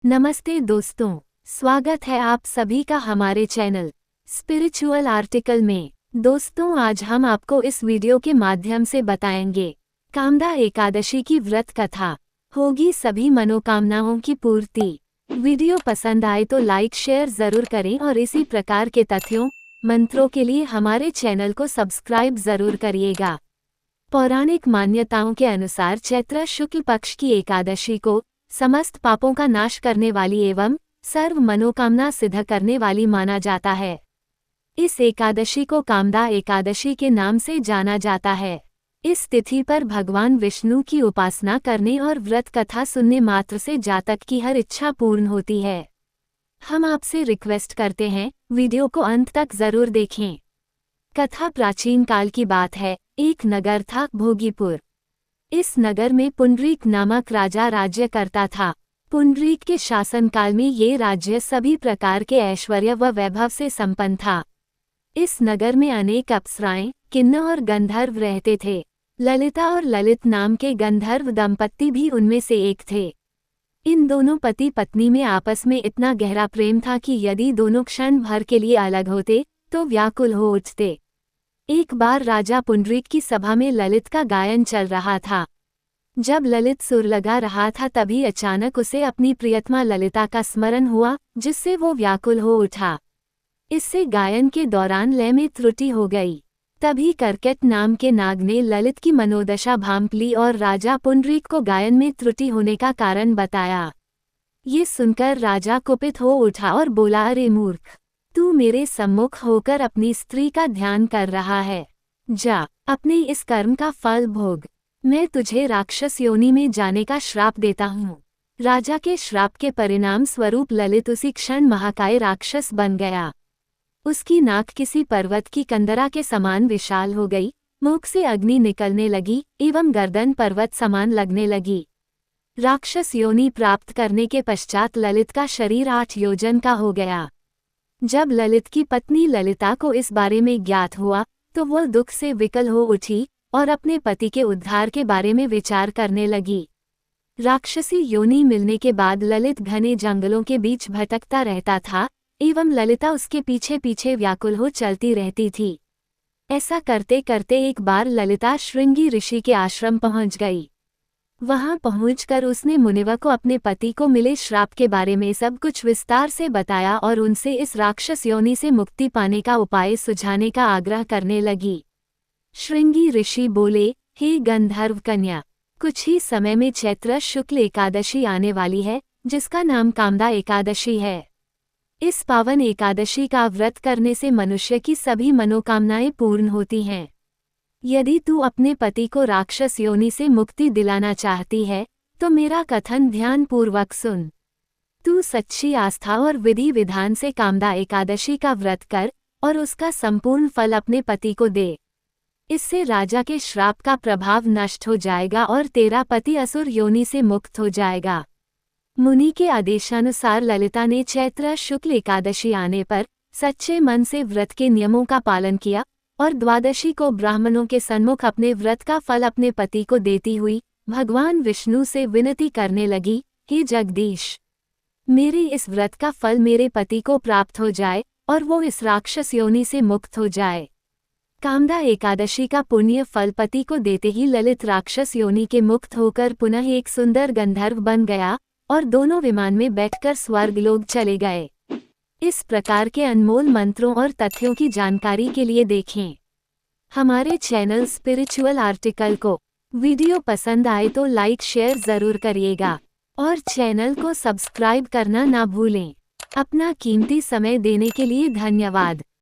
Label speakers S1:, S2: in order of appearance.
S1: नमस्ते दोस्तों, स्वागत है आप सभी का हमारे चैनल स्पिरिचुअल आर्टिकल में। दोस्तों, आज हम आपको इस वीडियो के माध्यम से बताएंगे कामदा एकादशी की व्रत कथा। होगी सभी मनोकामनाओं की पूर्ति। वीडियो पसंद आए तो लाइक शेयर जरूर करें और इसी प्रकार के तथ्यों मंत्रों के लिए हमारे चैनल को सब्सक्राइब जरूर करिएगा। पौराणिक मान्यताओं के अनुसार चैत्र शुक्ल पक्ष की एकादशी को समस्त पापों का नाश करने वाली एवं सर्व मनोकामना सिद्ध करने वाली माना जाता है। इस एकादशी को कामदा एकादशी के नाम से जाना जाता है। इस तिथि पर भगवान विष्णु की उपासना करने और व्रत कथा सुनने मात्र से जातक की हर इच्छा पूर्ण होती है। हम आपसे रिक्वेस्ट करते हैं, वीडियो को अंत तक जरूर देखें। कथा प्राचीन काल की बात है। एक नगर था भोगीपुर। इस नगर में पुंडरीक नामक राजा राज्य करता था। पुंडरीक के शासनकाल में ये राज्य सभी प्रकार के ऐश्वर्य व वैभव से संपन्न था। इस नगर में अनेक अप्सराएं, किन्नर और गंधर्व रहते थे। ललिता और ललित नाम के गंधर्व दंपत्ति भी उनमें से एक थे। इन दोनों पति पत्नी में आपस में इतना गहरा प्रेम था कि यदि दोनों क्षण भर के लिए अलग होते तो व्याकुल हो उठते। एक बार राजा पुंडरीक की सभा में ललित का गायन चल रहा था। जब ललित सुर लगा रहा था तभी अचानक उसे अपनी प्रियतमा ललिता का स्मरण हुआ, जिससे वो व्याकुल हो उठा। इससे गायन के दौरान लय में त्रुटि हो गई। तभी कर्कट नाम के नाग ने ललित की मनोदशा भांप ली और राजा पुंडरीक को गायन में त्रुटि होने का कारण बताया। ये सुनकर राजा कुपित हो उठा और बोला, अरे मूर्ख, तू मेरे सम्मुख होकर अपनी स्त्री का ध्यान कर रहा है। जा, अपने इस कर्म का फल भोग। मैं तुझे राक्षस योनि में जाने का श्राप देता हूँ। राजा के श्राप के परिणाम स्वरूप ललित उसी क्षण महाकाय राक्षस बन गया। उसकी नाक किसी पर्वत की कंदरा के समान विशाल हो गई, मुख से अग्नि निकलने लगी एवं गर्दन पर्वत समान लगने लगी। राक्षस योनि प्राप्त करने के पश्चात ललित का शरीर 8 योजन का हो गया। जब ललित की पत्नी ललिता को इस बारे में ज्ञात हुआ तो वह दुख से विकल हो उठी और अपने पति के उद्धार के बारे में विचार करने लगी। राक्षसी योनि मिलने के बाद ललित घने जंगलों के बीच भटकता रहता था एवं ललिता उसके पीछे पीछे व्याकुल हो चलती रहती थी। ऐसा करते करते एक बार ललिता श्रृंगी ऋषि के आश्रम पहुंच गई। वहां पहुंचकर उसने मुनिवर को अपने पति को मिले श्राप के बारे में सब कुछ विस्तार से बताया और उनसे इस राक्षस योनि से मुक्ति पाने का उपाय सुझाने का आग्रह करने लगी। श्रृंगी ऋषि बोले, हे गंधर्व कन्या, कुछ ही समय में चैत्र शुक्ल एकादशी आने वाली है, जिसका नाम कामदा एकादशी है। इस पावन एकादशी का व्रत करने से मनुष्य की सभी मनोकामनाएं पूर्ण होती हैं। यदि तू अपने पति को राक्षस योनि से मुक्ति दिलाना चाहती है तो मेरा कथन ध्यान पूर्वक सुन। तू सच्ची आस्था और विधि विधान से कामदा एकादशी का व्रत कर और उसका संपूर्ण फल अपने पति को दे। इससे राजा के श्राप का प्रभाव नष्ट हो जाएगा और तेरा पति असुर योनि से मुक्त हो जाएगा। मुनि के आदेशानुसार ललिता ने चैत्र शुक्ल एकादशी आने पर सच्चे मन से व्रत के नियमों का पालन किया और द्वादशी को ब्राह्मणों के सन्मुख अपने व्रत का फल अपने पति को देती हुई भगवान विष्णु से विनती करने लगी, हे जगदीश, मेरे इस व्रत का फल मेरे पति को प्राप्त हो जाए और वो इस राक्षस योनि से मुक्त हो जाए। कामदा एकादशी का पुण्य फल पति को देते ही ललित राक्षस योनि के मुक्त होकर पुनः एक सुंदर गंधर्व बन गया और दोनों विमान में बैठकर स्वर्गलोक चले गए। इस प्रकार के अनमोल मंत्रों और तथ्यों की जानकारी के लिए देखें हमारे चैनल स्पिरिचुअल आर्टिकल को। वीडियो पसंद आए तो लाइक शेयर जरूर करिएगा और चैनल को सब्सक्राइब करना ना भूलें। अपना कीमती समय देने के लिए धन्यवाद।